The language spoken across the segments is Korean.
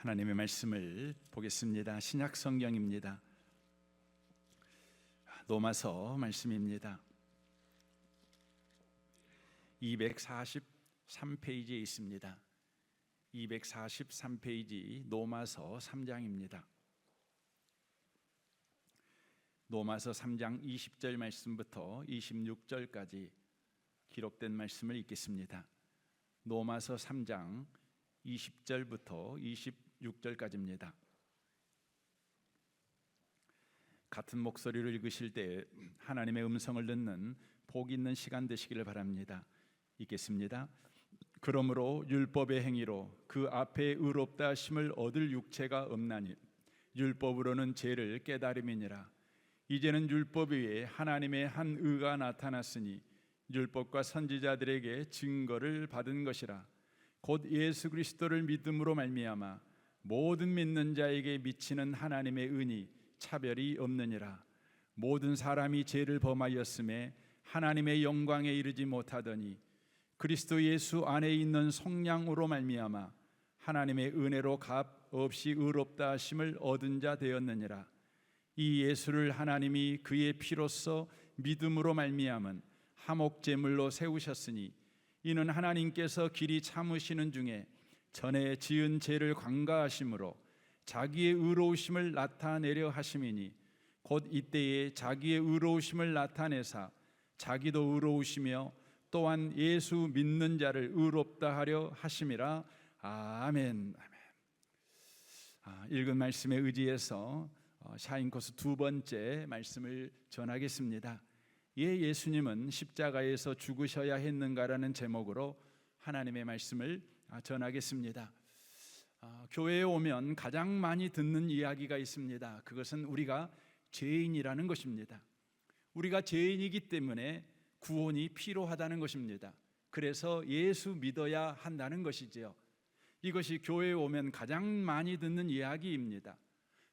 하나님의 말씀을 보겠습니다. 신약 성경입니다. 로마서 말씀입니다. 243페이지에 있습니다. 243페이지 로마서 3장입니다. 로마서 3장 20절 말씀부터 26절까지 기록된 말씀을 읽겠습니다. 로마서 3장 20절부터 26절까지입니다. 같은 목소리로 읽으실 때 하나님의 음성을 듣는 복 있는 시간 되시기를 바랍니다. 읽겠습니다. 그러므로 율법의 행위로 그 앞에 의롭다 하심을 얻을 육체가 없나니 율법으로는 죄를 깨달음이니라. 이제는 율법 위에 하나님의 한 의가 나타났으니 율법과 선지자들에게 증거를 받은 것이라. 곧 예수 그리스도를 믿음으로 말미암아 모든 믿는 자에게 미치는 하나님의 은이 차별이 없느니라. 모든 사람이 죄를 범하였음에 하나님의 영광에 이르지 못하더니 그리스도 예수 안에 있는 성량으로 말미암아 하나님의 은혜로 값 없이 의롭다 하심을 얻은 자 되었느니라. 이 예수를 하나님이 그의 피로써 믿음으로 말미암은 화목제물로 세우셨으니 이는 하나님께서 길이 참으시는 중에 전에 지은 죄를 관가하심으로 자기의 의로우심을 나타내려 하심이니 곧 이때에 자기의 의로우심을 나타내사 자기도 의로우시며 또한 예수 믿는 자를 의롭다 하려 하심이라. 아멘. 읽은 말씀에 의지해서 샤인코스 두 번째 말씀을 전하겠습니다. 예수님은 십자가에서 죽으셔야 했는가라는 제목으로 하나님의 말씀을 전하겠습니다. 교회에 오면 가장 많이 듣는 이야기가 있습니다. 그것은 우리가 죄인이라는 것입니다. 우리가 죄인이기 때문에 구원이 필요하다는 것입니다. 그래서 예수 믿어야 한다는 것이지요. 이것이 교회에 오면 가장 많이 듣는 이야기입니다.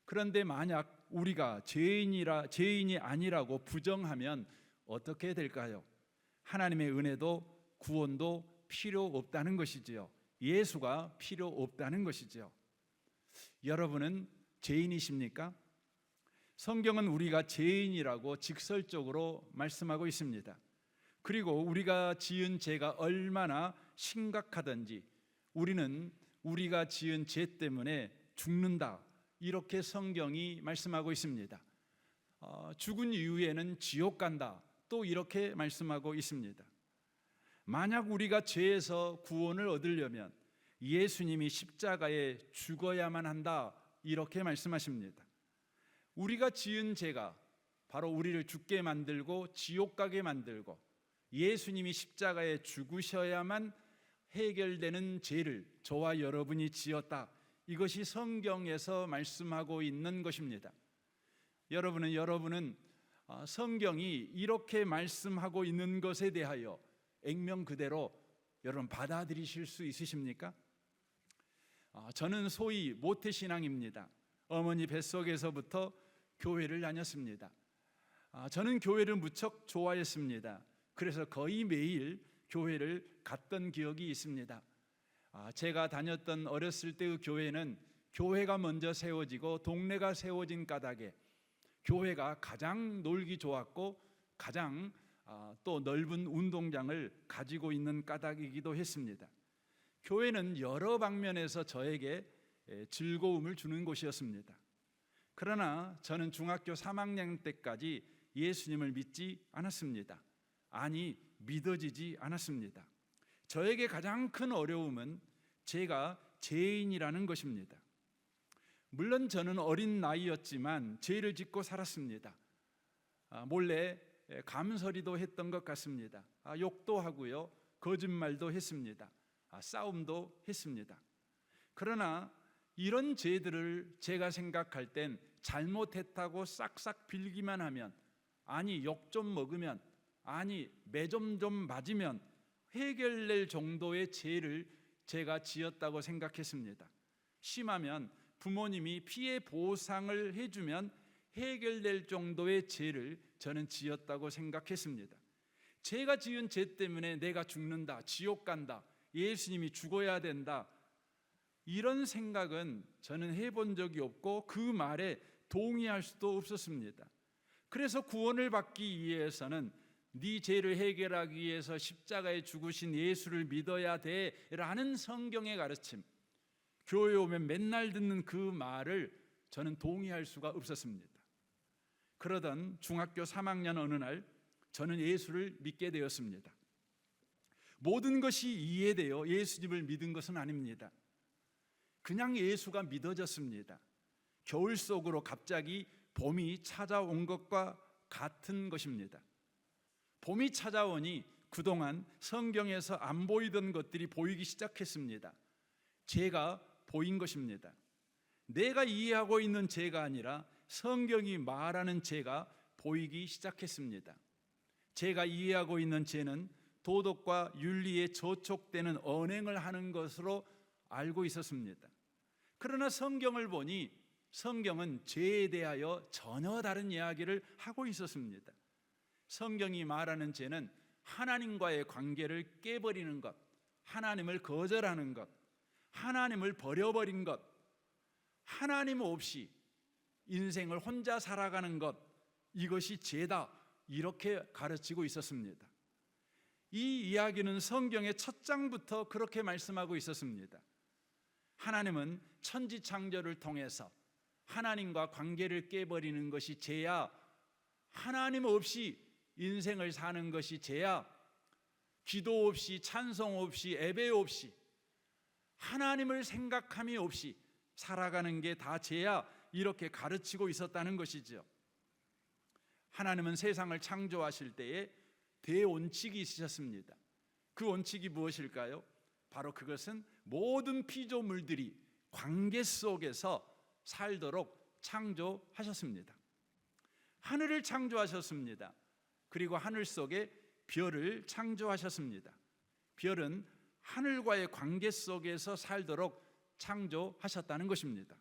그런데 만약 우리가 죄인이 아니라고 부정하면 어떻게 될까요? 하나님의 은혜도 구원도 필요 없다는 것이지요. 예수가 필요 없다는 것이지요. 여러분은 죄인이십니까? 성경은 우리가 죄인이라고 직설적으로 말씀하고 있습니다. 그리고 우리가 지은 죄가 얼마나 심각하든지 우리는 우리가 지은 죄 때문에 죽는다, 이렇게 성경이 말씀하고 있습니다. 죽은 이후에는 지옥 간다, 또 이렇게 말씀하고 있습니다. 만약 우리가 죄에서 구원을 얻으려면 예수님이 십자가에 죽어야만 한다, 이렇게 말씀하십니다. 우리가 지은 죄가 바로 우리를 죽게 만들고 지옥 가게 만들고 예수님이 십자가에 죽으셔야만 해결되는 죄를 저와 여러분이 지었다, 이것이 성경에서 말씀하고 있는 것입니다. 여러분은 성경이 이렇게 말씀하고 있는 것에 대하여 액면 그대로 여러분 받아들이실 수 있으십니까? 저는 소위 모태신앙입니다. 어머니 뱃속에서부터 교회를 다녔습니다. 저는 교회를 무척 좋아했습니다. 그래서 거의 매일 교회를 갔던 기억이 있습니다. 제가 다녔던 어렸을 때의 교회는 교회가 먼저 세워지고 동네가 세워진 까닭에 교회가 가장 놀기 좋았고 가장 또 넓은 운동장을 가지고 있는 까닭이기도 했습니다. 교회는 여러 방면에서 저에게 즐거움을 주는 곳이었습니다. 그러나 저는 중학교 3학년 때까지 예수님을 믿지 않았습니다. 아니, 믿어지지 않았습니다. 저에게 가장 큰 어려움은 제가 죄인이라는 것입니다. 물론 저는 어린 나이였지만 죄를 짓고 살았습니다. 몰래 감설이도 했던 것 같습니다. 욕도 하고요, 거짓말도 했습니다. 싸움도 했습니다. 그러나 이런 죄들을 제가 생각할 땐 잘못했다고 싹싹 빌기만 하면, 아니 욕 좀 먹으면, 아니 매 좀 맞으면 해결될 정도의 죄를 제가 지었다고 생각했습니다. 심하면 부모님이 피해 보상을 해주면 해결될 정도의 죄를 저는 지었다고 생각했습니다. 제가 지은 죄 때문에 내가 죽는다, 지옥 간다, 예수님이 죽어야 된다, 이런 생각은 저는 해본 적이 없고 그 말에 동의할 수도 없었습니다. 그래서 구원을 받기 위해서는 네 죄를 해결하기 위해서 십자가에 죽으신 예수를 믿어야 돼라는 성경의 가르침, 교회 오면 맨날 듣는 그 말을 저는 동의할 수가 없었습니다. 그러던 중학교 3학년 어느 날 저는 예수를 믿게 되었습니다. 모든 것이 이해되어 예수님을 믿은 것은 아닙니다. 그냥 예수가 믿어졌습니다. 겨울 속으로 갑자기 봄이 찾아온 것과 같은 것입니다. 봄이 찾아오니 그동안 성경에서 안 보이던 것들이 보이기 시작했습니다. 죄가 보인 것입니다. 내가 이해하고 있는 죄가 아니라 성경이 말하는 죄가 보이기 시작했습니다. 제가 이해하고 있는 죄는 도덕과 윤리에 저촉되는 언행을 하는 것으로 알고 있었습니다. 그러나 성경을 보니 성경은 죄에 대하여 전혀 다른 이야기를 하고 있었습니다. 성경이 말하는 죄는 하나님과의 관계를 깨버리는 것, 하나님을 거절하는 것, 하나님을 버려버린 것, 하나님 없이 인생을 혼자 살아가는 것, 이것이 죄다, 이렇게 가르치고 있었습니다. 이 이야기는 성경의 첫 장부터 그렇게 말씀하고 있었습니다. 하나님은 천지창조를 통해서 하나님과 관계를 깨버리는 것이 죄야, 하나님 없이 인생을 사는 것이 죄야, 기도 없이, 찬송 없이, 예배 없이, 하나님을 생각함이 없이 살아가는 게 다 죄야, 이렇게 가르치고 있었다는 것이죠. 하나님은 세상을 창조하실 때에 대원칙이 있으셨습니다. 그 원칙이 무엇일까요? 바로 그것은 모든 피조물들이 관계 속에서 살도록 창조하셨습니다. 하늘을 창조하셨습니다. 그리고 하늘 속에 별을 창조하셨습니다. 별은 하늘과의 관계 속에서 살도록 창조하셨다는 것입니다.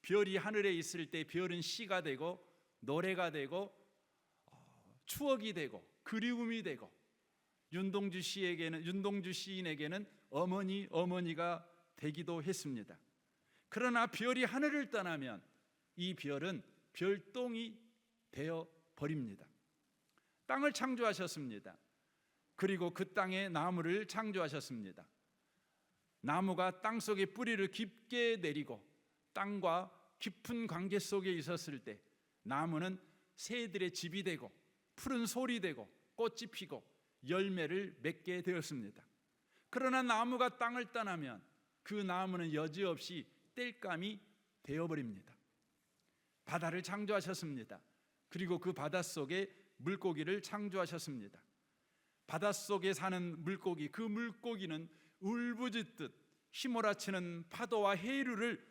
별이 하늘에 있을 때 별은 시가 되고 노래가 되고 추억이 되고 그리움이 되고, 윤동주 시인에게는 어머니가 되기도 했습니다. 그러나 별이 하늘을 떠나면 이 별은 별똥이 되어 버립니다. 땅을 창조하셨습니다. 그리고 그 땅에 나무를 창조하셨습니다. 나무가 땅 속에 뿌리를 깊게 내리고 땅과 깊은 관계 속에 있었을 때 나무는 새들의 집이 되고 푸른 솔이 되고 꽃이 피고 열매를 맺게 되었습니다. 그러나 나무가 땅을 떠나면 그 나무는 여지없이 땔감이 되어버립니다. 바다를 창조하셨습니다. 그리고 그 바닷속에 물고기를 창조하셨습니다. 바닷속에 사는 물고기, 그 물고기는 울부짖듯 휘몰아치는 파도와 해류를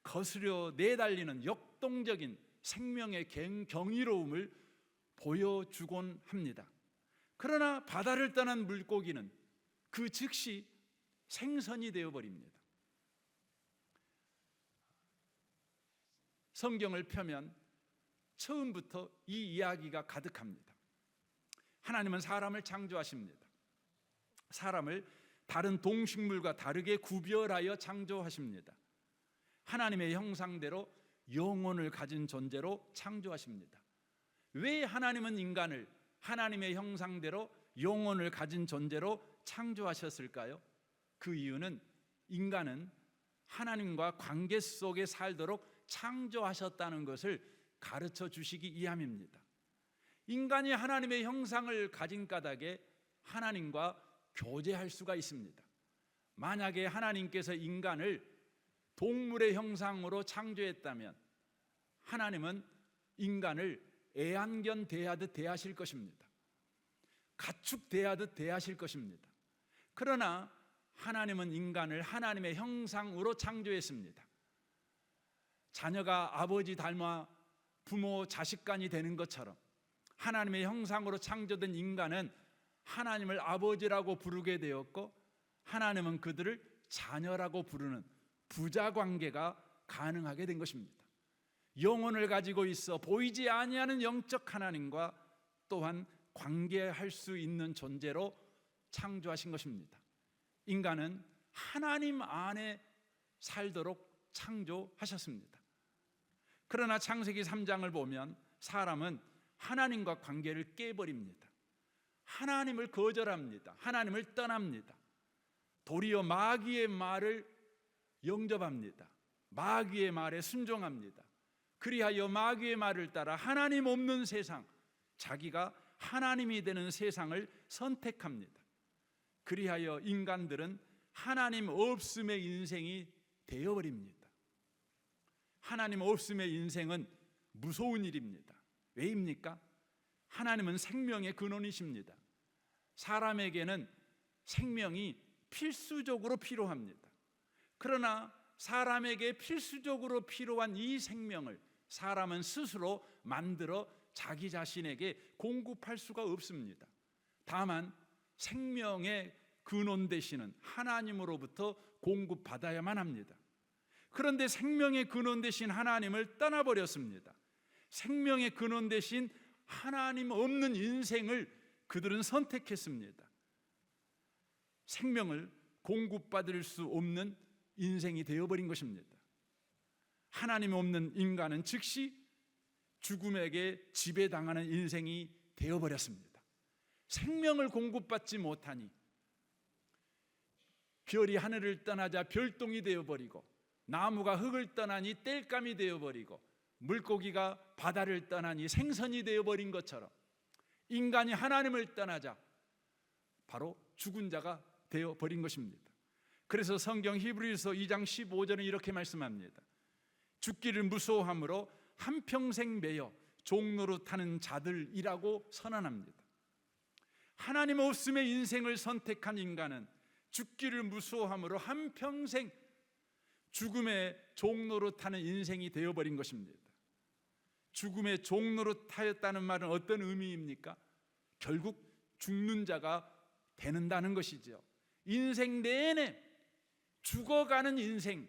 거스려 내달리는 역동적인 생명의 경이로움을 보여주곤 합니다. 그러나 바다를 떠난 물고기는 그 즉시 생선이 되어버립니다. 성경을 펴면 처음부터 이 이야기가 가득합니다. 하나님은 사람을 창조하십니다. 사람을 다른 동식물과 다르게 구별하여 창조하십니다. 하나님의 형상대로 영혼을 가진 존재로 창조하십니다. 왜 하나님은 인간을 하나님의 형상대로 영혼을 가진 존재로 창조하셨을까요? 그 이유는 인간은 하나님과 관계 속에 살도록 창조하셨다는 것을 가르쳐 주시기 위함입니다. 인간이 하나님의 형상을 가진 까닭에 하나님과 교제할 수가 있습니다. 만약에 하나님께서 인간을 동물의 형상으로 창조했다면 하나님은 인간을 애완견 대하듯 대하실 것입니다. 가축 대하듯 대하실 것입니다. 그러나 하나님은 인간을 하나님의 형상으로 창조했습니다. 자녀가 아버지 닮아 부모 자식간이 되는 것처럼 하나님의 형상으로 창조된 인간은 하나님을 아버지라고 부르게 되었고, 하나님은 그들을 자녀라고 부르는 부자 관계가 가능하게 된 것입니다. 영혼을 가지고 있어 보이지 아니하는 영적 하나님과 또한 관계할 수 있는 존재로 창조하신 것입니다. 인간은 하나님 안에 살도록 창조하셨습니다. 그러나 창세기 3장을 보면 사람은 하나님과 관계를 깨버립니다. 하나님을 거절합니다. 하나님을 떠납니다. 도리어 마귀의 말을 영접합니다. 마귀의 말에 순종합니다. 그리하여 마귀의 말을 따라 하나님 없는 세상, 자기가 하나님이 되는 세상을 선택합니다. 그리하여 인간들은 하나님 없음의 인생이 되어버립니다. 하나님 없음의 인생은 무서운 일입니다. 왜입니까? 하나님은 생명의 근원이십니다. 사람에게는 생명이 필수적으로 필요합니다. 그러나 사람에게 필수적으로 필요한 이 생명을 사람은 스스로 만들어 자기 자신에게 공급할 수가 없습니다. 다만 생명의 근원 되시는 하나님으로부터 공급받아야만 합니다. 그런데 생명의 근원 되신 하나님을 떠나버렸습니다. 생명의 근원 되신 하나님 없는 인생을 그들은 선택했습니다. 생명을 공급받을 수 없는 인생이 되어버린 것입니다. 하나님 없는 인간은 즉시 죽음에게 지배당하는 인생이 되어버렸습니다. 생명을 공급받지 못하니 별이 하늘을 떠나자 별똥이 되어버리고, 나무가 흙을 떠나니 땔감이 되어버리고, 물고기가 바다를 떠나니 생선이 되어버린 것처럼 인간이 하나님을 떠나자 바로 죽은 자가 되어버린 것입니다. 그래서 성경 히브리서 2장 15절은 이렇게 말씀합니다. 죽기를 무서워함으로 한평생 매여 종노릇하는 자들이라고 선언합니다. 하나님 없음의 인생을 선택한 인간은 죽기를 무서워함으로 한평생 죽음의 종노릇하는 인생이 되어버린 것입니다. 죽음의 종노릇하였다는 말은 어떤 의미입니까? 결국 죽는 자가 되는다는 것이죠. 인생 내내 죽어가는 인생,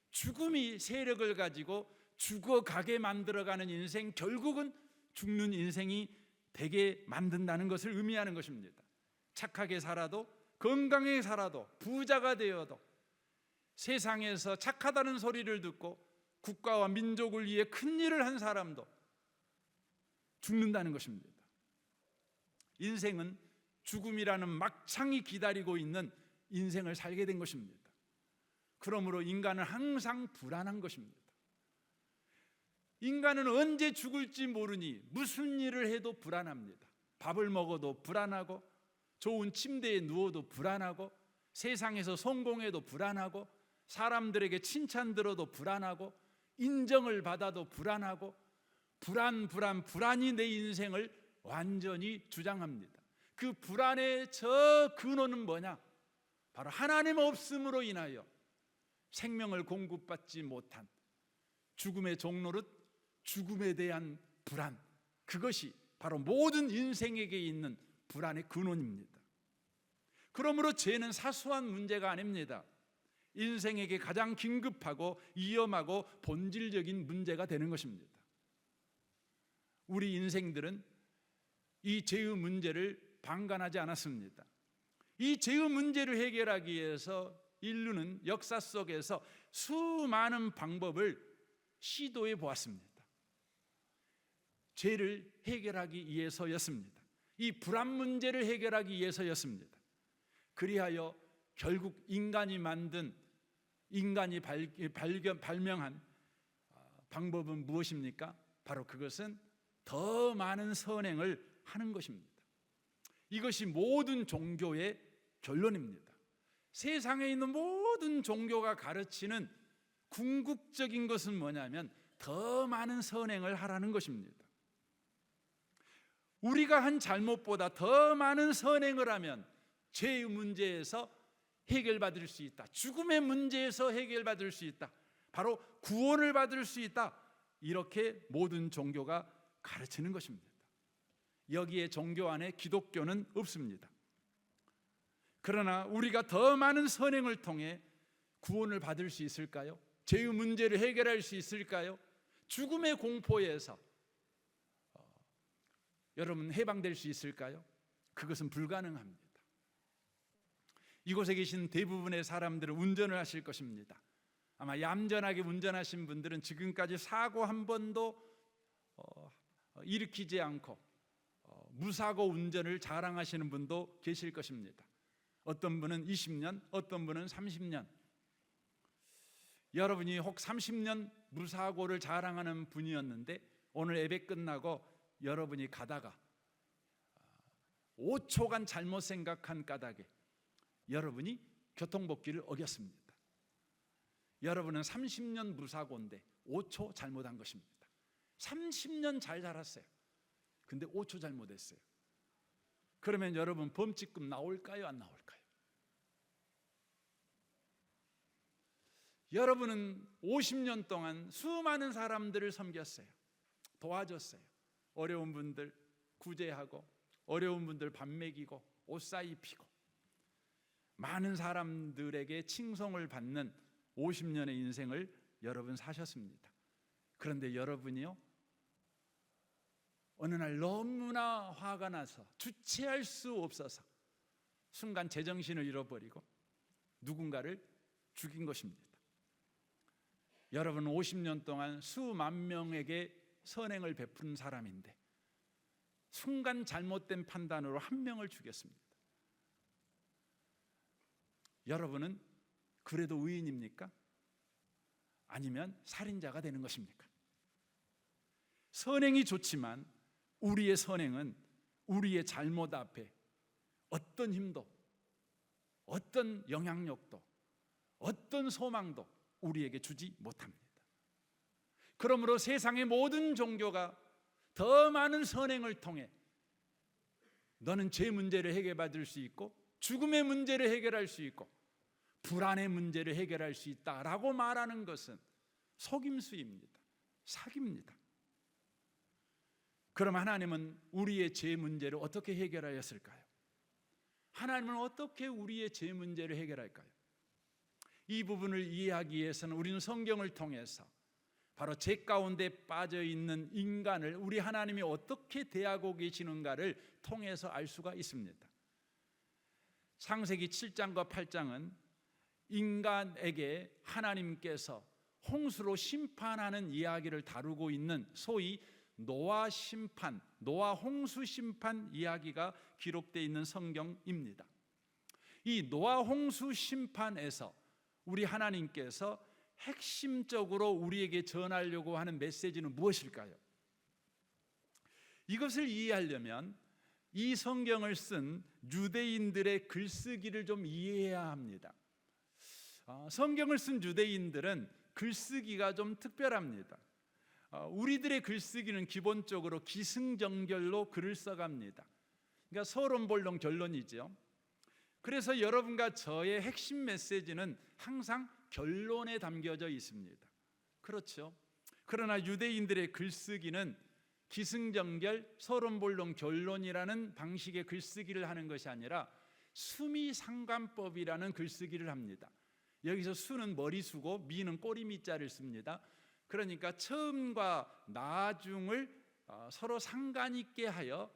죽음이 세력을 가지고 죽어가게 만들어가는 인생, 결국은 죽는 인생이 되게 만든다는 것을 의미하는 것입니다. 착하게 살아도, 건강하게 살아도, 부자가 되어도, 세상에서 착하다는 소리를 듣고 국가와 민족을 위해 큰 일을 한 사람도 죽는다는 것입니다. 인생은 죽음이라는 막창이 기다리고 있는 인생을 살게 된 것입니다. 그러므로 인간은 항상 불안한 것입니다. 인간은 언제 죽을지 모르니 무슨 일을 해도 불안합니다. 밥을 먹어도 불안하고, 좋은 침대에 누워도 불안하고, 세상에서 성공해도 불안하고, 사람들에게 칭찬 들어도 불안하고, 인정을 받아도 불안하고, 불안이 내 인생을 완전히 주장합니다. 그 불안의 저 근원은 뭐냐? 바로 하나님 없음으로 인하여 생명을 공급받지 못한 죽음의 종노릇, 죽음에 대한 불안, 그것이 바로 모든 인생에게 있는 불안의 근원입니다. 그러므로 죄는 사소한 문제가 아닙니다. 인생에게 가장 긴급하고 위험하고 본질적인 문제가 되는 것입니다. 우리 인생들은 이 죄의 문제를 방관하지 않았습니다. 이 죄의 문제를 해결하기 위해서 인류는 역사 속에서 수많은 방법을 시도해 보았습니다. 죄를 해결하기 위해서였습니다. 이 불안 문제를 해결하기 위해서였습니다. 그리하여 결국 인간이 발명한 방법은 무엇입니까? 바로 그것은 더 많은 선행을 하는 것입니다. 이것이 모든 종교의 결론입니다. 세상에 있는 모든 종교가 가르치는 궁극적인 것은 뭐냐면 더 많은 선행을 하라는 것입니다. 우리가 한 잘못보다 더 많은 선행을 하면 죄의 문제에서 해결받을 수 있다. 죽음의 문제에서 해결받을 수 있다. 바로 구원을 받을 수 있다. 이렇게 모든 종교가 가르치는 것입니다. 여기에 종교 안에 기독교는 없습니다. 그러나 우리가 더 많은 선행을 통해 구원을 받을 수 있을까요? 죄의 문제를 해결할 수 있을까요? 죽음의 공포에서 여러분 해방될 수 있을까요? 그것은 불가능합니다. 이곳에 계신 대부분의 사람들은 운전을 하실 것입니다. 아마 얌전하게 운전하신 분들은 지금까지 사고 한 번도 일으키지 않고 무사고 운전을 자랑하시는 분도 계실 것입니다. 어떤 분은 20년, 어떤 분은 30년. 여러분이 혹 30년 무사고를 자랑하는 분이었는데 오늘 예배 끝나고 여러분이 가다가 5초간 잘못 생각한 까닭에 여러분이 교통법규를 어겼습니다. 여러분은 30년 무사고인데 5초 잘못한 것입니다. 30년 잘 살았어요. 근데 5초 잘못했어요. 그러면 여러분 범칙금 나올까요? 안 나올까요? 여러분은 50년 동안 수많은 사람들을 섬겼어요. 도와줬어요. 어려운 분들 구제하고 어려운 분들 밥 먹이고 옷 사입히고 많은 사람들에게 칭송을 받는 50년의 인생을 여러분 사셨습니다. 그런데 여러분이요, 어느 날 너무나 화가 나서 주체할 수 없어서 순간 제정신을 잃어버리고 누군가를 죽인 것입니다. 여러분 50년 동안 수만 명에게 선행을 베푼 사람인데 순간 잘못된 판단으로 한 명을 죽였습니다. 여러분은 그래도 의인입니까? 아니면 살인자가 되는 것입니까? 선행이 좋지만 우리의 선행은 우리의 잘못 앞에 어떤 힘도, 어떤 영향력도, 어떤 소망도 우리에게 주지 못합니다. 그러므로 세상의 모든 종교가 더 많은 선행을 통해 너는 죄 문제를 해결받을 수 있고 죽음의 문제를 해결할 수 있고 불안의 문제를 해결할 수 있다라고 말하는 것은 속임수입니다. 사기입니다. 그럼 하나님은 우리의 죄 문제를 어떻게 해결하였을까요? 하나님은 어떻게 우리의 죄 문제를 해결할까요? 이 부분을 이해하기 위해서는 우리는 성경을 통해서 바로 죄 가운데 빠져 있는 인간을 우리 하나님이 어떻게 대하고 계시는가를 통해서 알 수가 있습니다. 창세기 7장과 8장은 인간에게 하나님께서 홍수로 심판하는 이야기를 다루고 있는 소위 노아 심판, 노아 홍수 심판 이야기가 기록되어 있는 성경입니다. 이 노아 홍수 심판에서 우리 하나님께서 핵심적으로 우리에게 전하려고 하는 메시지는 무엇일까요? 이것을 이해하려면 이 성경을 쓴 유대인들의 글쓰기를 좀 이해해야 합니다. 성경을 쓴 유대인들은 글쓰기가 좀 특별합니다. 우리들의 글쓰기는 기본적으로 기승전결로 글을 써갑니다. 그러니까 서론본론 결론이죠. 그래서 여러분과 저의 핵심 메시지는 항상 결론에 담겨져 있습니다. 그렇죠? 그러나 유대인들의 글쓰기는 기승전결, 서론본론 결론이라는 방식의 글쓰기를 하는 것이 아니라 수미상관법이라는 글쓰기를 합니다. 여기서 수는 머리수고 미는 꼬리미자를 씁니다. 그러니까 처음과 나중을 서로 상관 있게 하여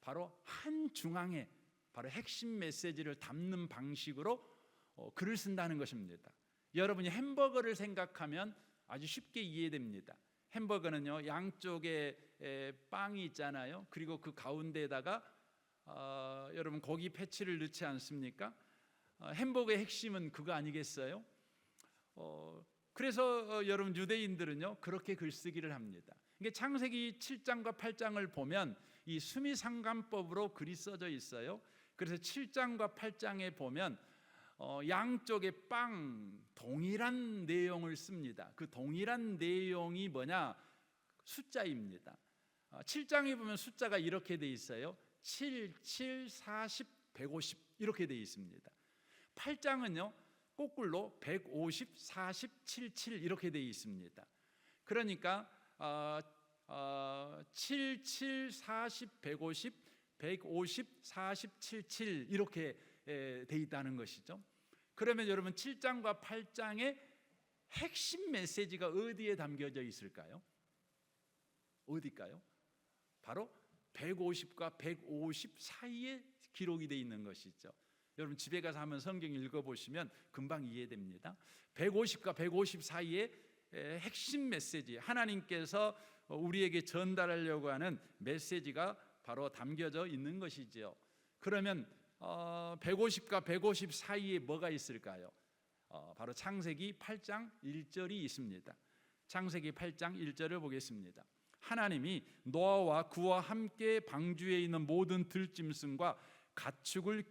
바로 한 중앙에 바로 핵심 메시지를 담는 방식으로 글을 쓴다는 것입니다. 여러분이 햄버거를 생각하면 아주 쉽게 이해됩니다. 햄버거는요, 양쪽에 빵이 있잖아요. 그리고 그 가운데에다가 여러분 고기 패치를 넣지 않습니까? 햄버거의 핵심은 그거 아니겠어요? 그래서 여러분 유대인들은요 그렇게 글쓰기를 합니다. 이게 창세기 7장과 8장을 보면 이 수미상관법으로 글이 써져 있어요. 그래서 7장과 8장에 보면 양쪽에 동일한 내용을 씁니다. 그 동일한 내용이 뭐냐? 숫자입니다. 7장에 보면 숫자가 이렇게 돼 있어요. 7, 7, 40, 150 이렇게 돼 있습니다. 8장은요 거꾸로 150, 40, 77 이렇게 돼 있습니다. 그러니까 7, 7, 40, 150, 150, 40, 77 이렇게 돼 있다는 것이죠. 그러면 여러분 7장과 8장의 핵심 메시지가 어디에 담겨져 있을까요? 어디일까요? 바로 150과 150 사이에 기록이 되어 있는 것이죠. 여러분 집에 가서 한번 성경 읽어보시면 금방 이해됩니다. 150과 150 사이에 핵심 메시지, 하나님께서 우리에게 전달하려고 하는 메시지가 바로 담겨져 있는 것이지요. 그러면 150과 150 사이에 뭐가 있을까요? 바로 창세기 8장 1절이 있습니다. 창세기 8장 1절을 보겠습니다. 하나님이 노아와 그와 함께 방주에 있는 모든 들짐승과 가축을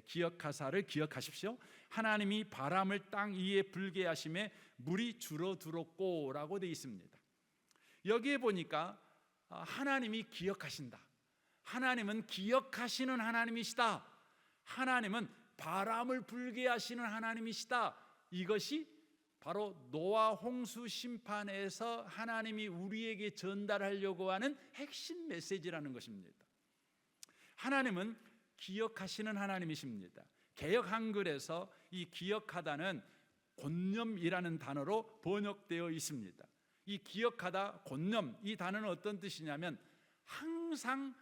기억하사를 기억하십시오. 하나님이 바람을 땅 위에 불게 하심에 물이 줄어들었고 라고 되어 있습니다. 여기에 보니까 하나님이 기억하신다. 하나님은 기억하시는 하나님이시다. 하나님은 바람을 불게 하시는 하나님이시다. 이것이 바로 노아 홍수 심판에서 하나님이 우리에게 전달하려고 하는 핵심 메시지라는 것입니다. 하나님은 기억하시는 하나님이십니다. 개역 한글에서 이 기억하다는 곤념이라는 단어로 번역되어 있습니다. 이 기억하다, 곤념, 이 단어는 어떤 뜻이냐면 항상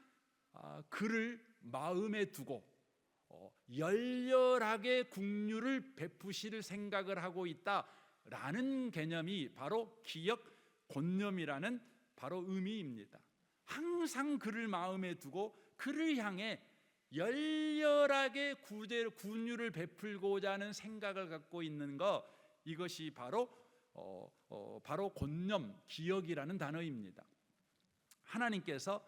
그를 마음에 두고 열렬하게 긍휼을 베푸실 생각을 하고 있다라는 개념이 바로 기억, 곤념이라는 바로 의미입니다. 항상 그를 마음에 두고 그를 향해 열렬하게 긍휼을 베풀고자 하는 생각을 갖고 있는 것, 이것이 바로 곤념, 기억이라는 단어입니다. 하나님께서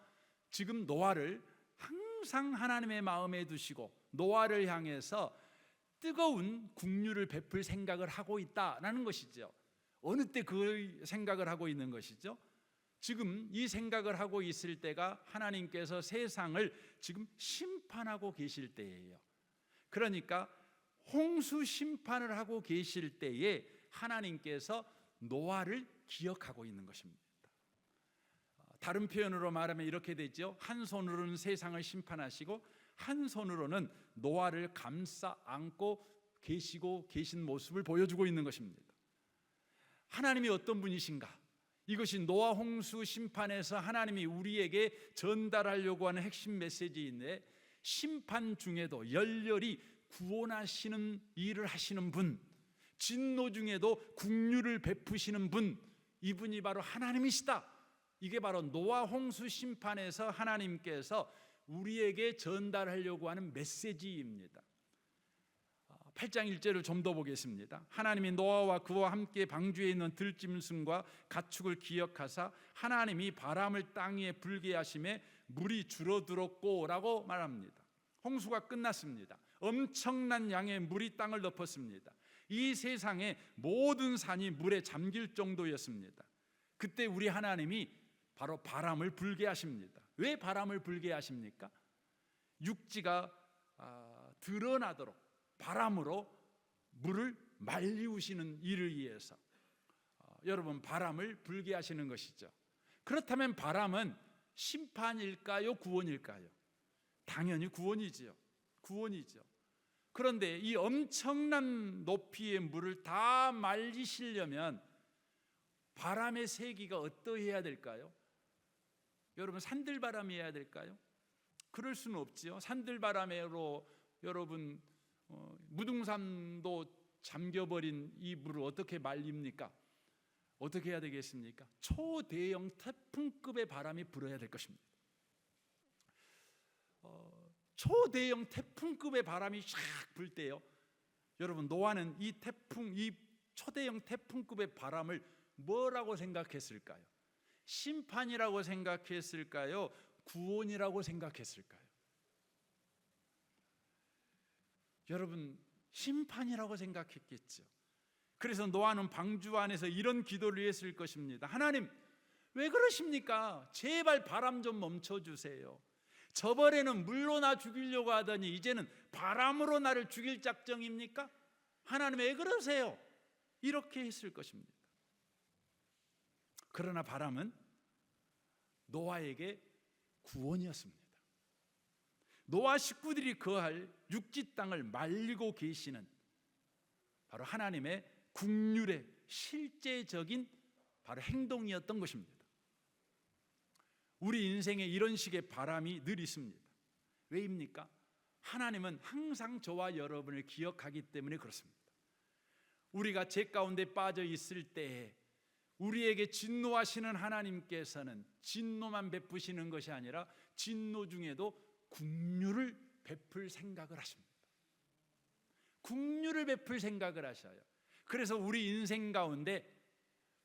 지금 노아를 항상 하나님의 마음에 두시고 노아를 향해서 뜨거운 긍휼을 베풀 생각을 하고 있다라는 것이죠. 어느 때 그 생각을 하고 있는 것이죠? 지금 이 생각을 하고 있을 때가 하나님께서 세상을 지금 심판하고 계실 때예요. 그러니까 홍수 심판을 하고 계실 때에 하나님께서 노아를 기억하고 있는 것입니다. 다른 표현으로 말하면 이렇게 되죠. 한 손으로는 세상을 심판하시고 한 손으로는 노아를 감싸 안고 계신 모습을 보여주고 있는 것입니다. 하나님이 어떤 분이신가? 이것이 노아 홍수 심판에서 하나님이 우리에게 전달하려고 하는 핵심 메시지인데, 심판 중에도 열렬히 구원하시는 일을 하시는 분, 진노 중에도 긍휼을 베푸시는 분, 이분이 바로 하나님이시다. 이게 바로 노아 홍수 심판에서 하나님께서 우리에게 전달하려고 하는 메시지입니다. 8장 1절을 좀 더 보겠습니다. 하나님이 노아와 그와 함께 방주에 있는 들짐승과 가축을 기억하사 하나님이 바람을 땅 위에 불게 하심에 물이 줄어들었고 라고 말합니다. 홍수가 끝났습니다. 엄청난 양의 물이 땅을 덮었습니다. 이 세상의 모든 산이 물에 잠길 정도였습니다. 그때 우리 하나님이 바로 바람을 불게 하십니다. 왜 바람을 불게 하십니까? 육지가 드러나도록 바람으로 물을 말리우시는 일을 위해서 여러분 바람을 불게 하시는 것이죠. 그렇다면 바람은 심판일까요? 구원일까요? 당연히 구원이지요. 구원이죠. 그런데 이 엄청난 높이의 물을 다 말리시려면 바람의 세기가 어떠해야 될까요? 여러분 산들바람이어야 될까요? 그럴 수는 없지요. 산들바람으로 여러분 무등산도 잠겨버린 이 물을 어떻게 말립니까? 어떻게 해야 되겠습니까? 초대형 태풍급의 바람이 불어야 될 것입니다. 초대형 태풍급의 바람이 샥 불 때요, 여러분 노아는 이 초대형 태풍급의 바람을 뭐라고 생각했을까요? 심판이라고 생각했을까요? 구원이라고 생각했을까요? 여러분 심판이라고 생각했겠죠. 그래서 노아는 방주 안에서 이런 기도를 했을 것입니다. 하나님 왜 그러십니까? 제발 바람 좀 멈춰주세요. 저번에는 물로 나 죽이려고 하더니 이제는 바람으로 나를 죽일 작정입니까? 하나님 왜 그러세요? 이렇게 했을 것입니다. 그러나 바람은 노아에게 구원이었습니다. 노아 식구들이 거할 육지 땅을 말리고 계시는 바로 하나님의 긍휼의 실제적인 바로 행동이었던 것입니다. 우리 인생에 이런 식의 바람이 늘 있습니다. 왜입니까? 하나님은 항상 저와 여러분을 기억하기 때문에 그렇습니다. 우리가 죄 가운데 빠져 있을 때에 우리에게 진노하시는 하나님께서는 진노만 베푸시는 것이 아니라 진노 중에도 긍휼을 베풀 생각을 하십니다. 긍휼을 베풀 생각을 하셔요. 그래서 우리 인생 가운데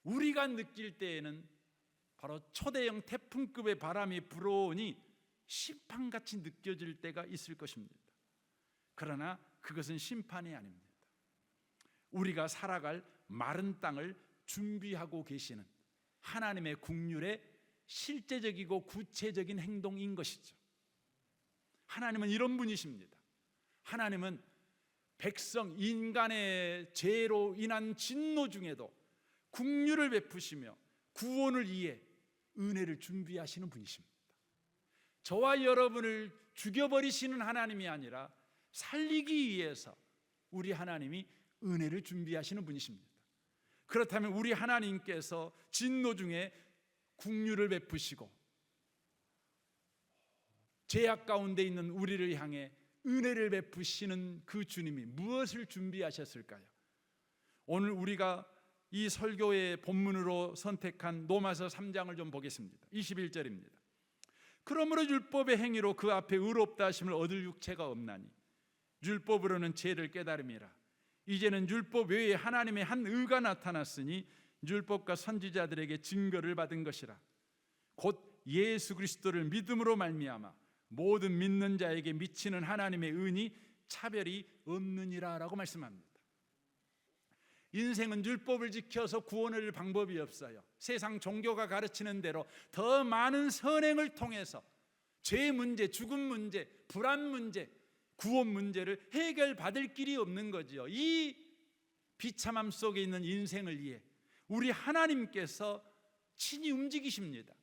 우리가 느낄 때에는 바로 초대형 태풍급의 바람이 불어오니 심판같이 느껴질 때가 있을 것입니다. 그러나 그것은 심판이 아닙니다. 우리가 살아갈 마른 땅을 준비하고 계시는 하나님의 긍휼의 실제적이고 구체적인 행동인 것이죠. 하나님은 이런 분이십니다. 하나님은 백성 인간의 죄로 인한 진노 중에도 긍휼을 베푸시며 구원을 위해 은혜를 준비하시는 분이십니다. 저와 여러분을 죽여버리시는 하나님이 아니라 살리기 위해서 우리 하나님이 은혜를 준비하시는 분이십니다. 그렇다면 우리 하나님께서 진노 중에 긍휼을 베푸시고 죄악 가운데 있는 우리를 향해 은혜를 베푸시는 그 주님이 무엇을 준비하셨을까요? 오늘 우리가 이 설교의 본문으로 선택한 로마서 3장을 좀 보겠습니다. 21절입니다. 그러므로 율법의 행위로 그 앞에 의롭다 하심을 얻을 육체가 없나니 율법으로는 죄를 깨달음이라. 이제는 율법 외에 하나님의 한 의가 나타났으니 율법과 선지자들에게 증거를 받은 것이라. 곧 예수 그리스도를 믿음으로 말미암아 모든 믿는 자에게 미치는 하나님의 은이 차별이 없느니라 라고 말씀합니다. 인생은 율법을 지켜서 구원을 얻을 방법이 없어요. 세상 종교가 가르치는 대로 더 많은 선행을 통해서 죄 문제, 죽음 문제, 불안 문제, 구원 문제를 해결받을 길이 없는 거지요. 이 비참함 속에 있는 인생을 위해 우리 하나님께서 친히 움직이십니다.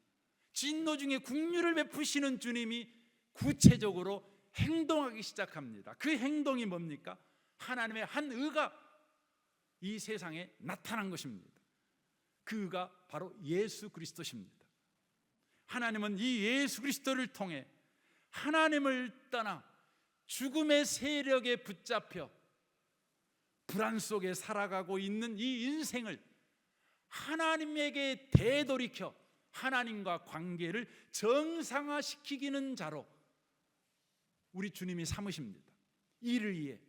진노 중에 긍휼을 베푸시는 주님이 구체적으로 행동하기 시작합니다. 그 행동이 뭡니까? 하나님의 한 의가 이 세상에 나타난 것입니다. 그 의가 바로 예수 그리스도십니다. 하나님은 이 예수 그리스도를 통해 하나님을 떠나 죽음의 세력에 붙잡혀 불안 속에 살아가고 있는 이 인생을 하나님에게 되돌이켜 하나님과 관계를 정상화시키기는 자로 우리 주님이 삼으십니다. 이를 위해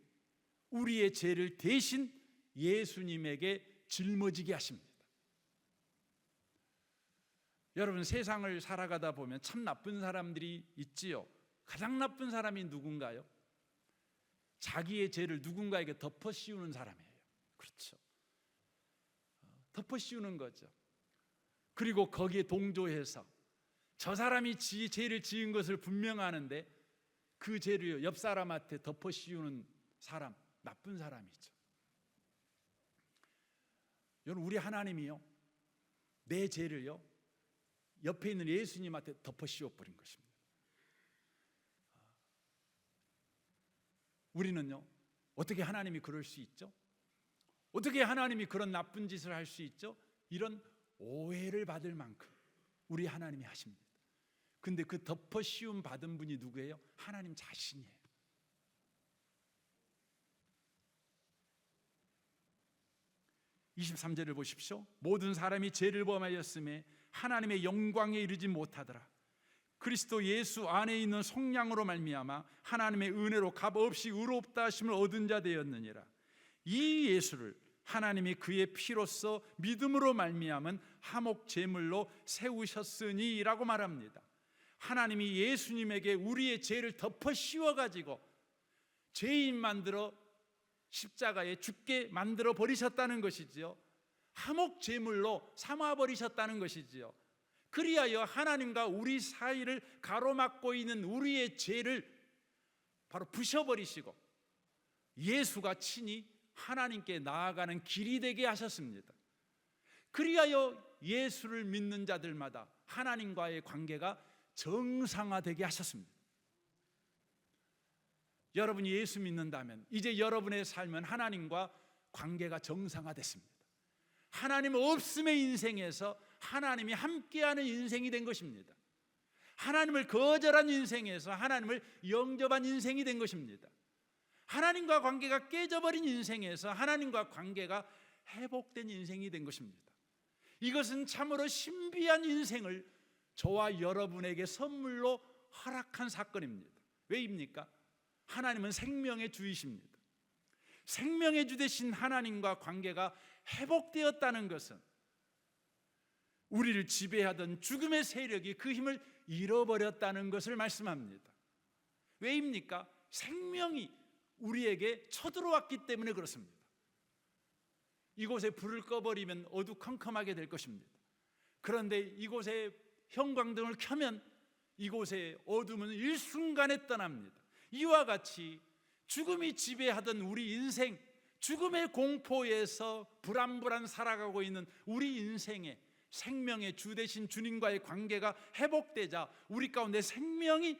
우리의 죄를 대신 예수님에게 짊어지게 하십니다. 여러분, 세상을 살아가다 보면 참 나쁜 사람들이 있지요. 가장 나쁜 사람이 누군가요? 자기의 죄를 누군가에게 덮어 씌우는 사람이에요. 그렇죠. 덮어 씌우는 거죠. 그리고 거기에 동조해서 저 사람이 죄를 지은 것을 분명하는데 그 죄를 옆 사람한테 덮어 씌우는 사람, 나쁜 사람이죠. 여러분, 우리 하나님이요, 내 죄를요 옆에 있는 예수님한테 덮어 씌워버린 것입니다. 우리는요, 어떻게 하나님이 그럴 수 있죠? 어떻게 하나님이 그런 나쁜 짓을 할 수 있죠? 이런 오해를 받을 만큼 우리 하나님이 하십니다. 근데 그 덮어 씌움 받은 분이 누구예요? 하나님 자신이에요. (23절을) 보십시오. 모든 사람이 죄를 범하였음에 하나님의 영광에 이르지 못하더라. 그리스도 예수 안에 있는 속량으로 말미암아 하나님의 은혜로 값없이 의롭다 하심을 얻은 자 되었느니라. 이 예수를 하나님이 그의 피로써 믿음으로 말미암은 화목 제물로 세우셨으니라고 말합니다. 하나님이 예수님에게 우리의 죄를 덮어 씌워가지고 죄인 만들어 십자가에 죽게 만들어 버리셨다는 것이지요. 화목 제물로 삼아 버리셨다는 것이지요. 그리하여 하나님과 우리 사이를 가로막고 있는 우리의 죄를 바로 부셔버리시고 예수가 친히 하나님께 나아가는 길이 되게 하셨습니다. 그리하여 예수를 믿는 자들마다 하나님과의 관계가 정상화되게 하셨습니다. 여러분이 예수 믿는다면 이제 여러분의 삶은 하나님과 관계가 정상화됐습니다. 하나님 없음의 인생에서 하나님이 함께하는 인생이 된 것입니다. 하나님을 거절한 인생에서 하나님을 영접한 인생이 된 것입니다. 하나님과 관계가 깨져버린 인생에서 하나님과 관계가 회복된 인생이 된 것입니다. 이것은 참으로 신비한 인생을 저와 여러분에게 선물로 허락한 사건입니다. 왜입니까? 하나님은 생명의 주이십니다. 생명의 주 되신 하나님과 관계가 회복되었다는 것은 우리를 지배하던 죽음의 세력이 그 힘을 잃어버렸다는 것을 말씀합니다. 왜입니까? 생명이 우리에게 쳐들어왔기 때문에 그렇습니다. 이곳에 불을 꺼버리면 어두컴컴하게 될 것입니다. 그런데 이곳에 형광등을 켜면 이곳의 어둠은 일순간에 떠납니다. 이와 같이 죽음이 지배하던 우리 인생, 죽음의 공포에서 불안불안 살아가고 있는 우리 인생에 생명의 주 되신 주님과의 관계가 회복되자 우리 가운데 생명이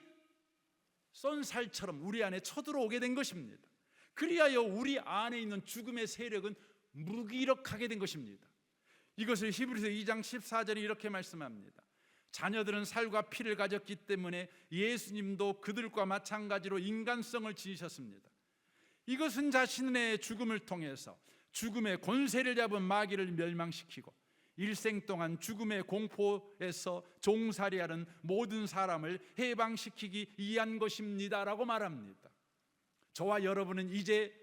쏜살처럼 우리 안에 쳐들어오게 된 것입니다. 그리하여 우리 안에 있는 죽음의 세력은 무기력하게 된 것입니다. 이것을 히브리서 2장 14절에 이렇게 말씀합니다. 자녀들은 살과 피를 가졌기 때문에 예수님도 그들과 마찬가지로 인간성을 지니셨습니다. 이것은 자신의 죽음을 통해서 죽음의 권세를 잡은 마귀를 멸망시키고 일생 동안 죽음의 공포에서 종살이하는 모든 사람을 해방시키기 위한 것입니다라고 말합니다. 저와 여러분은 이제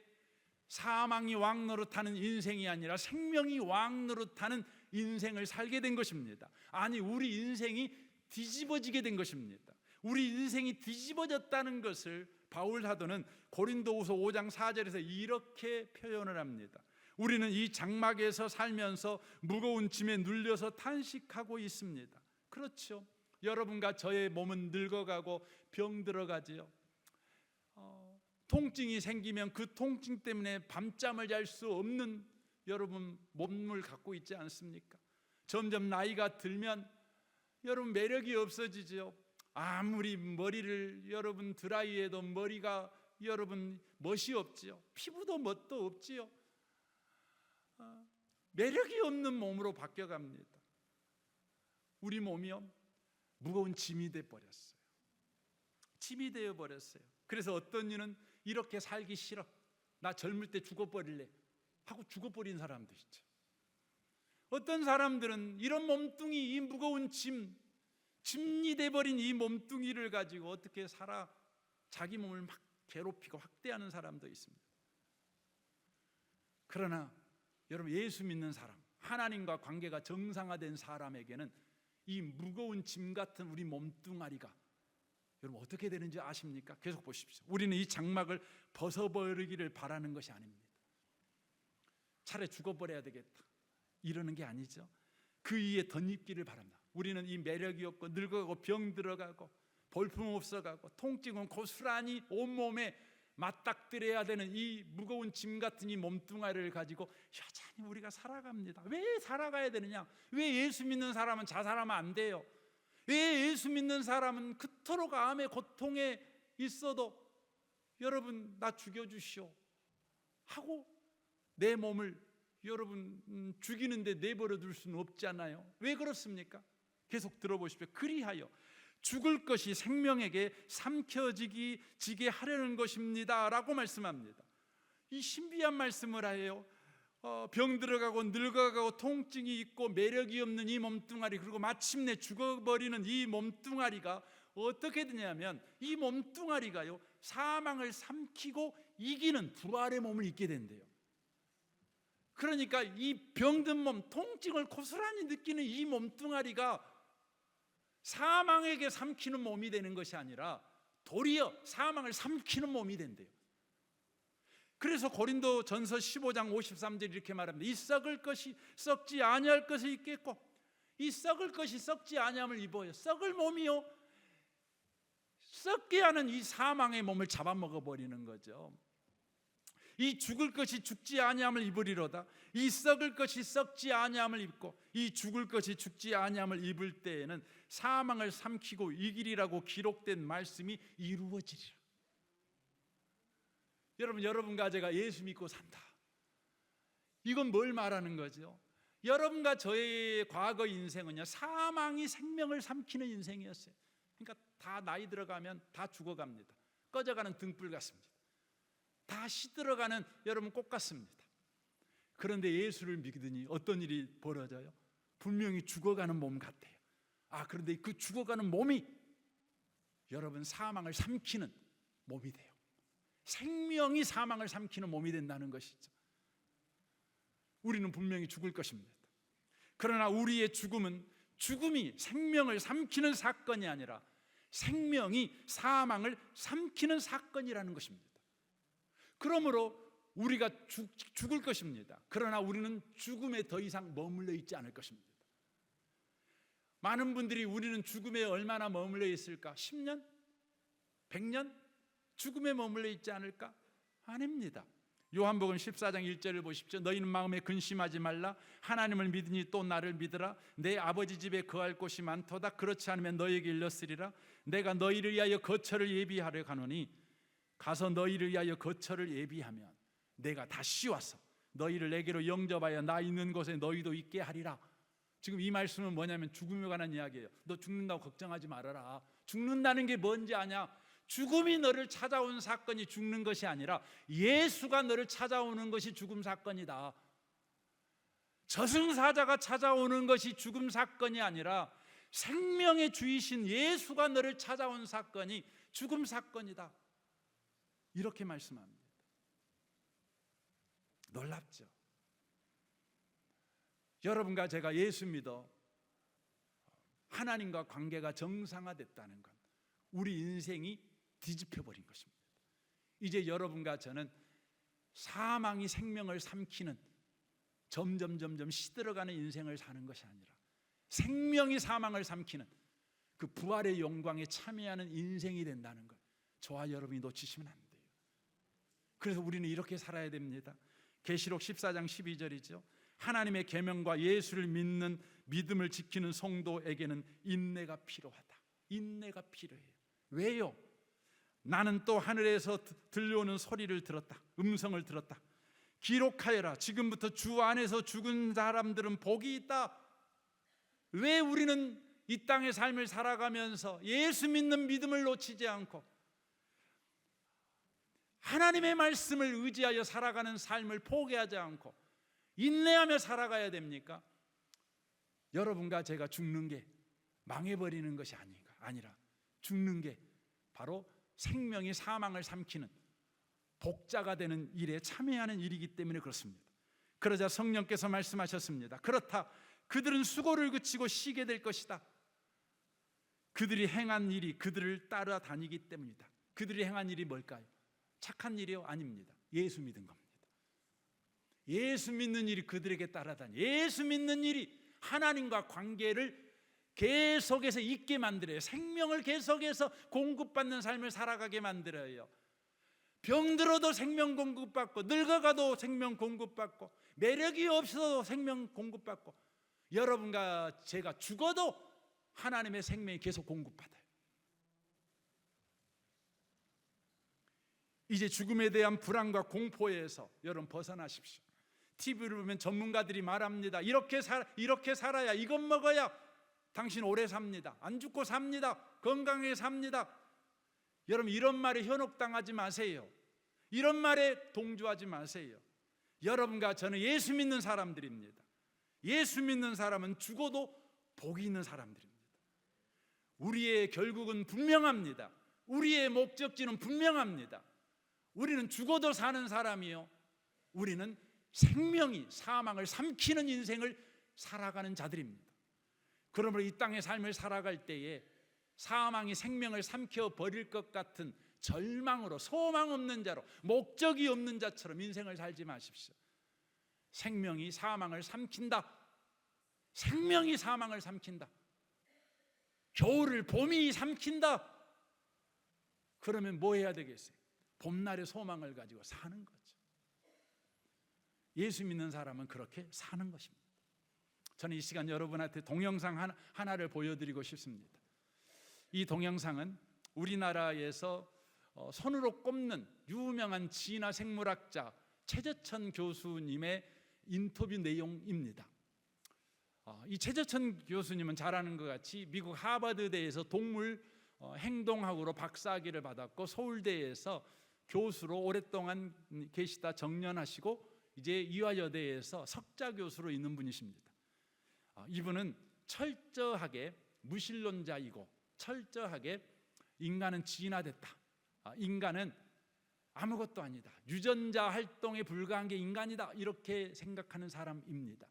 사망이 왕노릇하는 인생이 아니라 생명이 왕노릇하는 인생을 살게 된 것입니다. 아니, 우리 인생이 뒤집어지게 된 것입니다. 우리 인생이 뒤집어졌다는 것을 바울 사도는 고린도후서 5장 4절에서 이렇게 표현을 합니다. 우리는 이 장막에서 살면서 무거운 짐에 눌려서 탄식하고 있습니다. 그렇죠. 여러분과 저의 몸은 늙어가고 병들어가지요. 통증이 생기면 그 통증 때문에 밤잠을 잘 수 없는 여러분 몸을 갖고 있지 않습니까? 점점 나이가 들면 여러분 매력이 없어지죠. 아무리 머리를 여러분 드라이해도 머리가 여러분 멋이 없지요. 피부도 멋도 없지요. 매력이 없는 몸으로 바뀌어갑니다. 우리 몸이요 무거운 짐이 되어버렸어요. 짐이 되어버렸어요. 그래서 어떤 이는 이렇게 살기 싫어, 나 젊을 때 죽어버릴래 하고 죽어버린 사람도 있죠. 어떤 사람들은 이런 몸뚱이, 이 무거운 짐이 돼버린 이 몸뚱이를 가지고 어떻게 살아 자기 몸을 막 괴롭히고 학대하는 사람도 있습니다. 그러나 여러분, 예수 믿는 사람, 하나님과 관계가 정상화된 사람에게는 이 무거운 짐 같은 우리 몸뚱아리가 여러분 어떻게 되는지 아십니까? 계속 보십시오. 우리는 이 장막을 벗어버리기를 바라는 것이 아닙니다. 차라리 죽어버려야 되겠다 이러는 게 아니죠. 그 위에 덧입기를 바랍니다. 우리는 이 매력이 없고 늙어가고 병 들어가고 볼품 없어가고 통증은 고스란히 온몸에 맞닥뜨려야 되는 이 무거운 짐 같은 이 몸뚱아리를 가지고 여전히 우리가 살아갑니다. 왜 살아가야 되느냐? 왜 예수 믿는 사람은 자살하면 안 돼요? 왜 예수 믿는 사람은 그토록 암의 고통에 있어도 여러분 나 죽여주시오 하고 내 몸을 여러분 죽이는데 내버려 둘 수는 없잖아요. 왜 그렇습니까? 계속 들어보십시오. 그리하여 죽을 것이 생명에게 삼켜지게 하려는 것입니다 라고 말씀합니다. 이 신비한 말씀을 해요. 병 들어가고 늙어가고 통증이 있고 매력이 없는 이 몸뚱아리, 그리고 마침내 죽어버리는 이 몸뚱아리가 어떻게 되냐면 이 몸뚱아리가요 사망을 삼키고 이기는 부활의 몸을 입게 된대요. 그러니까 이 병든 몸, 통증을 고스란히 느끼는 이 몸뚱아리가 사망에게 삼키는 몸이 되는 것이 아니라 도리어 사망을 삼키는 몸이 된대요. 그래서 고린도 전서 15장 53절 이렇게 말합니다. 이 썩을 것이 썩지 아니할 것이 있겠고 이 썩을 것이 썩지 아니함을 입어요. 썩을 몸이요 썩게 하는 이 사망의 몸을 잡아먹어버리는 거죠. 이 죽을 것이 죽지 아니함을 입으리로다. 이 썩을 것이 썩지 아니함을 입고 이 죽을 것이 죽지 아니함을 입을 때에는 사망을 삼키고 이기리라고 기록된 말씀이 이루어지리라. 여러분과 제가 예수 믿고 산다. 이건 뭘 말하는 거죠? 여러분과 저의 과거 인생은요 사망이 생명을 삼키는 인생이었어요. 그러니까 다 나이 들어가면 다 죽어갑니다. 꺼져가는 등불 같습니다. 다 시들어가는 여러분 꽃 같습니다. 그런데 예수를 믿으니 어떤 일이 벌어져요? 분명히 죽어가는 몸 같아요. 그런데 그 죽어가는 몸이 여러분 사망을 삼키는 몸이 돼요. 생명이 사망을 삼키는 몸이 된다는 것이죠. 우리는 분명히 죽을 것입니다. 그러나 우리의 죽음이 생명을 삼키는 사건이 아니라 생명이 사망을 삼키는 사건이라는 것입니다. 그러므로 우리가 죽을 것입니다. 그러나 우리는 죽음에 더 이상 머물러 있지 않을 것입니다. 많은 분들이 우리는 죽음에 얼마나 머물러 있을까? 10년? 100년? 죽음에 머물러 있지 않을까? 아닙니다. 요한복음 14장 1절을 보십시오. 너희는 마음에 근심하지 말라. 하나님을 믿으니 또 나를 믿으라. 내 아버지 집에 거할 곳이 많도다. 그렇지 않으면 너희에게 일렀으리라. 내가 너희를 위하여 거처를 예비하려 가노니 가서 너희를 위하여 거처를 예비하면 내가 다시 와서 너희를 내게로 영접하여 나 있는 곳에 너희도 있게 하리라. 지금 이 말씀은 뭐냐면 죽음에 관한 이야기예요. 너 죽는다고 걱정하지 말아라. 죽는다는 게 뭔지 아냐? 죽음이 너를 찾아온 사건이 죽는 것이 아니라 예수가 너를 찾아오는 것이 죽음 사건이다. 저승사자가 찾아오는 것이 죽음 사건이 아니라 생명의 주이신 예수가 너를 찾아온 사건이 죽음 사건이다. 이렇게 말씀합니다. 놀랍죠? 여러분과 제가 예수 믿어 하나님과 관계가 정상화됐다는 것, 우리 인생이 뒤집혀버린 것입니다. 이제 여러분과 저는 사망이 생명을 삼키는 점점 시들어가는 인생을 사는 것이 아니라 생명이 사망을 삼키는 그 부활의 영광에 참여하는 인생이 된다는 것, 저와 여러분이 놓치시면 안 돼요. 그래서 우리는 이렇게 살아야 됩니다. 계시록 14장 12절이죠. 하나님의 계명과 예수를 믿는 믿음을 지키는 성도에게는 인내가 필요하다. 인내가 필요해요. 왜요? 나는 또 하늘에서 들려오는 소리를 들었다. 음성을 들었다. 기록하여라. 지금부터 주 안에서 죽은 사람들은 복이 있다. 왜 우리는 이 땅의 삶을 살아가면서 예수 믿는 믿음을 놓치지 않고 하나님의 말씀을 의지하여 살아가는 삶을 포기하지 않고 인내하며 살아가야 됩니까? 여러분과 제가 죽는 게 망해버리는 것이 아니라 죽는 게 바로 생명이 사망을 삼키는 복자가 되는 일에 참여하는 일이기 때문에 그렇습니다. 그러자 성령께서 말씀하셨습니다. 그렇다. 그들은 수고를 그치고 쉬게 될 것이다. 그들이 행한 일이 그들을 따라다니기 때문이다. 그들이 행한 일이 뭘까요? 착한 일이요? 아닙니다. 예수 믿은 겁니다. 예수 믿는 일이 그들에게 따라다니. 예수 믿는 일이 하나님과 관계를 계속해서 있게 만들어요. 생명을 계속해서 공급받는 삶을 살아가게 만들어요. 병들어도 생명 공급받고, 늙어가도 생명 공급받고, 매력이 없어도 생명 공급받고, 여러분과 제가 죽어도 하나님의 생명이 계속 공급받아요. 이제 죽음에 대한 불안과 공포에서 여러분 벗어나십시오. TV를 보면 전문가들이 말합니다. 이렇게 살아야, 이것 먹어야 당신 오래 삽니다. 안 죽고 삽니다. 건강하게 삽니다. 여러분, 이런 말에 현혹당하지 마세요. 이런 말에 동조하지 마세요. 여러분과 저는 예수 믿는 사람들입니다. 예수 믿는 사람은 죽어도 복이 있는 사람들입니다. 우리의 결국은 분명합니다. 우리의 목적지는 분명합니다. 우리는 죽어도 사는 사람이요, 우리는 생명이 사망을 삼키는 인생을 살아가는 자들입니다. 그러므로 이 땅의 삶을 살아갈 때에 사망이 생명을 삼켜 버릴 것 같은 절망으로, 소망 없는 자로, 목적이 없는 자처럼 인생을 살지 마십시오. 생명이 사망을 삼킨다. 생명이 사망을 삼킨다. 겨울을 봄이 삼킨다. 그러면 뭐 해야 되겠어요? 봄날의 소망을 가지고 사는 거죠. 예수 믿는 사람은 그렇게 사는 것입니다. 저는 이 시간 여러분한테 동영상 하나를 보여드리고 싶습니다. 이 동영상은 우리나라에서 손으로 꼽는 유명한 진화 생물학자 최저천 교수님의 인터뷰 내용입니다. 이 최저천 교수님은 잘 아는 것 같이 미국 하버드대에서 동물 행동학으로 박사학위를 받았고 서울대에서 교수로 오랫동안 계시다 정년하시고 이제 이화여대에서 석자 교수로 있는 분이십니다. 이분은 철저하게 무신론자이고 철저하게 인간은 진화됐다, 인간은 아무것도 아니다, 유전자 활동에 불과한 게 인간이다, 이렇게 생각하는 사람입니다.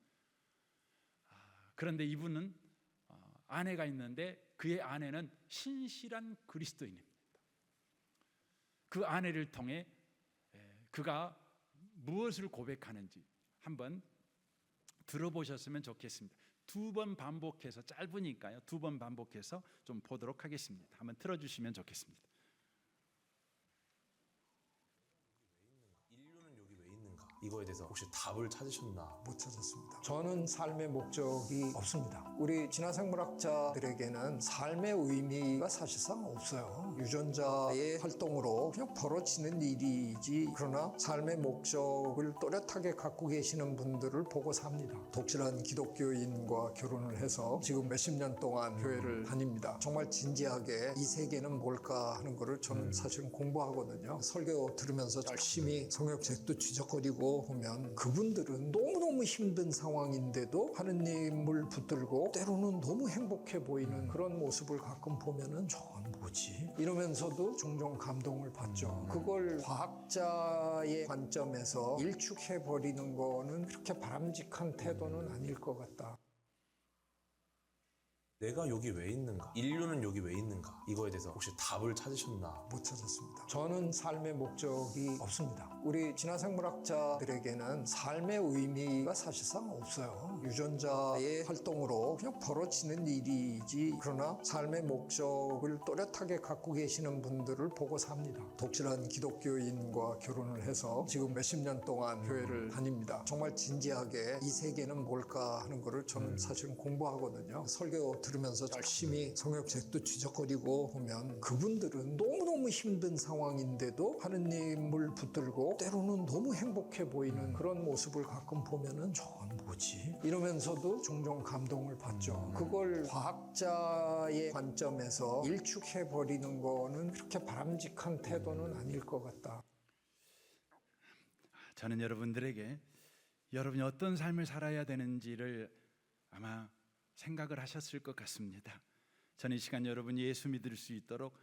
그런데 이분은 아내가 있는데 그의 아내는 신실한 그리스도인입니다. 그 아내를 통해 그가 무엇을 고백하는지 한번 들어보셨으면 좋겠습니다. 2번 반복해서, 짧으니까요, 2번 반복해서 좀 보도록 하겠습니다. 한번 틀어주시면 좋겠습니다. 인류는 여기 왜 있는가? 이거에 대해서 혹시 답을 찾으셨나? 못 찾았습니다. 저는 삶의 목적이 없습니다. 우리 진화생물학자들에게는 삶의 의미가 사실상 없어요. 유전자의 활동으로 그냥 벌어지는 일이지, 그러나 삶의 목적을 또렷하게 갖고 계시는 분들을 보고 삽니다. 독실한 기독교인과 결혼을 해서 지금 몇십 년 동안 교회를 다닙니다. 정말 진지하게 이 세계는 뭘까 하는 거를 저는 사실은 공부하거든요. 설교 들으면서 열심히 성역책도 뒤적거리고 보면 그분들은 너무너무 힘든 상황인데도 하느님을 붙들고 때로는 너무 행복해 보이는 그런 모습을 가끔 보면은 저건 뭐지? 이러면서도 종종 감동을 받죠. 그걸 과학자의 관점에서 일축해버리는 거는 그렇게 바람직한 태도는 아닐 것 같다. 내가 여기 왜 있는가? 인류는 여기 왜 있는가? 이거에 대해서 혹시 답을 찾으셨나? 못 찾았습니다. 저는 삶의 목적이 없습니다. 우리 진화생물학자들에게는 삶의 의미가 사실상 없어요. 유전자의 활동으로 그냥 벌어지는 일이지, 그러나 삶의 목적을 또렷하게 갖고 계시는 분들을 보고 삽니다. 독실한 기독교인과 결혼을 해서 지금 몇십 년 동안 교회를 다닙니다. 정말 진지하게 이 세계는 뭘까 하는 거를 저는 사실은 공부하거든요. 설교 들으면서 열심히 성역책도 뒤적거리고 보면 그분들은 너무너무 힘든 상황인데도 하느님을 붙들고 때로는 너무 행복해 보이는 그런 모습을 가끔 보면은 저건 뭐지? 이러면서도 종종 감동을 받죠. 그걸 과학자의 관점에서 일축해버리는 거는 그렇게 바람직한 태도는 아닐 것 같다. 저는 여러분들에게 여러분이 어떤 삶을 살아야 되는지를 아마 생각을 하셨을 것 같습니다. 저는 이 시간 여러분이 예수 믿을 수 있도록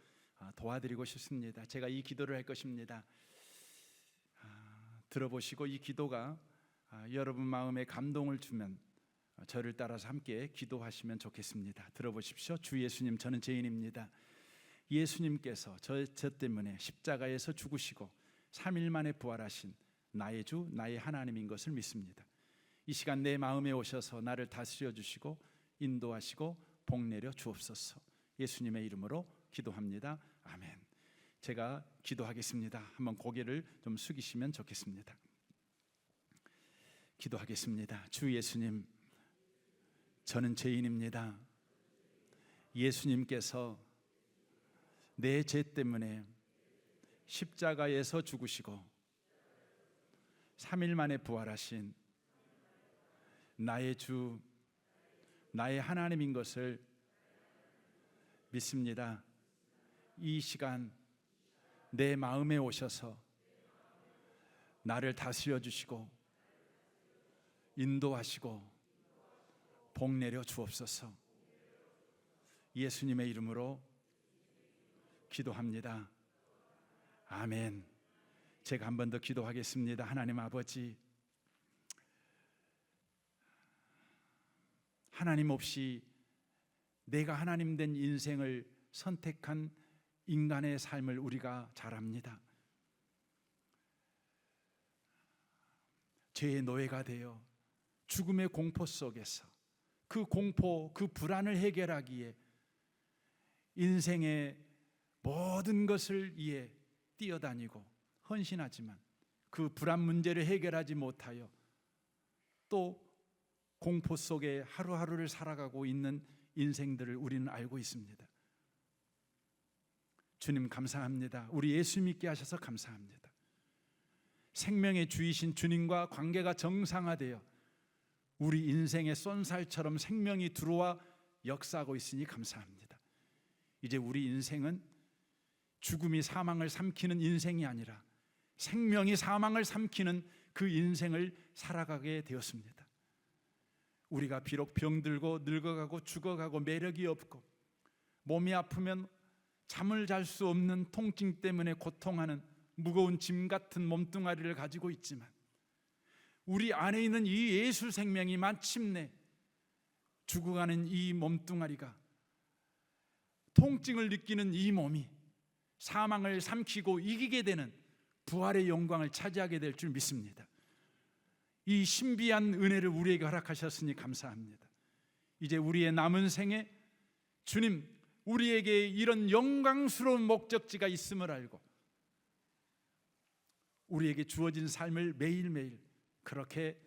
도와드리고 싶습니다. 제가 이 기도를 할 것입니다. 들어보시고 이 기도가 여러분 마음에 감동을 주면 저를 따라서 함께 기도하시면 좋겠습니다. 들어보십시오. 주 예수님, 저는 죄인입니다. 예수님께서 저 때문에 십자가에서 죽으시고 3일 만에 부활하신 나의 주, 나의 하나님인 것을 믿습니다. 이 시간 내 마음에 오셔서 나를 다스려 주시고 인도하시고 복내려 주옵소서. 예수님의 이름으로 기도합니다. 아멘. 제가 기도하겠습니다. 한번 고개를 좀 숙이시면 좋겠습니다. 기도하겠습니다. 주 예수님, 저는 죄인입니다. 예수님께서 내 죄 때문에 십자가에서 죽으시고 3일 만에 부활하신 나의 주, 나의 하나님인 것을 믿습니다. 이 시간 내 마음에 오셔서 나를 다스려 주시고 인도하시고 복내려 주옵소서. 예수님의 이름으로 기도합니다. 아멘. 제가 한 번 더 기도하겠습니다. 하나님 아버지, 하나님 없이 내가 하나님 된 인생을 선택한 인간의 삶을 우리가 잘 압니다. 죄의 노예가 되어 죽음의 공포 속에서 그 공포, 그 불안을 해결하기에 인생의 모든 것을 위해 뛰어다니고 헌신하지만 그 불안 문제를 해결하지 못하여 또 공포 속에 하루하루를 살아가고 있는 인생들을 우리는 알고 있습니다. 주님 감사합니다. 우리 예수 믿게 하셔서 감사합니다. 생명의 주이신 주님과 관계가 정상화되어 우리 인생의 쏜살처럼 생명이 들어와 역사하고 있으니 감사합니다. 이제 우리 인생은 죽음이 사망을 삼키는 인생이 아니라 생명이 사망을 삼키는 그 인생을 살아가게 되었습니다. 우리가 비록 병들고 늙어가고 죽어가고 매력이 없고 몸이 아프면 잠을 잘 수 없는 통증 때문에 고통하는 무거운 짐 같은 몸뚱아리를 가지고 있지만 우리 안에 있는 이 예수 생명이 마침내 죽어가는 이 몸뚱아리가, 통증을 느끼는 이 몸이 사망을 삼키고 이기게 되는 부활의 영광을 차지하게 될 줄 믿습니다. 이 신비한 은혜를 우리에게 허락하셨으니 감사합니다. 이제 우리의 남은 생에 주님, 우리에게 이런 영광스러운 목적지가 있음을 알고 우리에게 주어진 삶을 매일매일 그렇게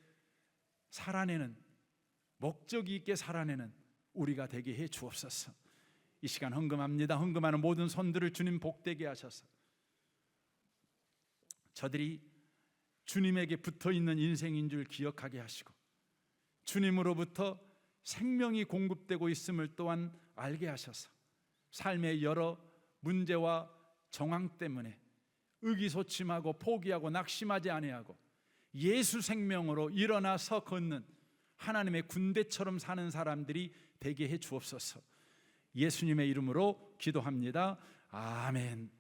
살아내는, 목적이 있게 살아내는 우리가 되게 해 주옵소서. 이 시간 헌금합니다. 헌금하는 모든 손들을 주님 복되게 하셔서 저들이 주님에게 붙어있는 인생인 줄 기억하게 하시고 주님으로부터 생명이 공급되고 있음을 또한 알게 하셔서 삶의 여러 문제와 정황 때문에 의기소침하고 포기하고 낙심하지 아니하고 예수 생명으로 일어나서 걷는 하나님의 군대처럼 사는 사람들이 되게 해 주옵소서. 예수님의 이름으로 기도합니다. 아멘.